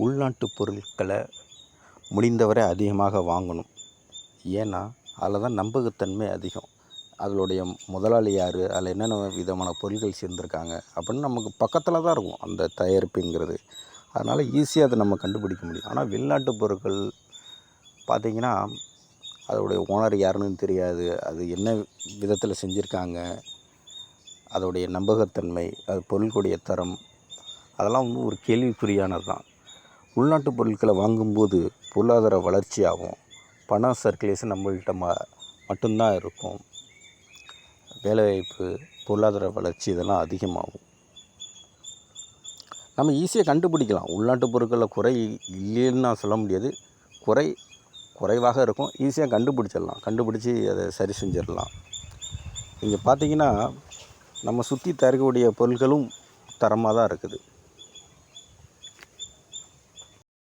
உள்நாட்டு பொருட்களை முடிந்தவரை அதிகமாக வாங்கணும். ஏன்னா அதில் தான் நம்பகத்தன்மை அதிகம். அதனுடைய முதலாளி யார், அதில் என்னென்ன விதமான பொருட்கள் சேர்ந்துருக்காங்க அப்படின்னு நமக்கு பக்கத்தில் தான் இருக்கும் அந்த தயாரிப்புங்கிறது. அதனால் ஈஸியாக அதை நம்ம கண்டுபிடிக்க முடியும். ஆனால் வெளிநாட்டு பொருட்கள் பார்த்திங்கன்னா அதோடைய ஓனர் யாருன்னு தெரியாது, அது என்ன விதத்தில் செஞ்சுருக்காங்க, அதோடைய நம்பகத்தன்மை, அது பொருளுடைய தரம், அதெல்லாம் ஒரு கேள்விக்குறியானது தான். உள்நாட்டு பொருட்களை வாங்கும்போது பொருளாதார வளர்ச்சி ஆகும், பண சர்க்குலேஷன் நம்மள்கிட்ட மட்டும்தான் இருக்கும், வேலைவாய்ப்பு, பொருளாதார வளர்ச்சி இதெல்லாம் அதிகமாகும். நம்ம ஈஸியாக கண்டுபிடிக்கலாம். உள்நாட்டு பொருட்களில் குறை இல்லைன்னு நான் சொல்ல முடியாது, குறைவாக இருக்கும், ஈஸியாக கண்டுபிடிச்சி அதை சரி செஞ்சிடலாம். இங்கே பார்த்திங்கன்னா நம்ம சுற்றி தரக்கூடிய பொருட்களும் தரமாக தான் இருக்குது.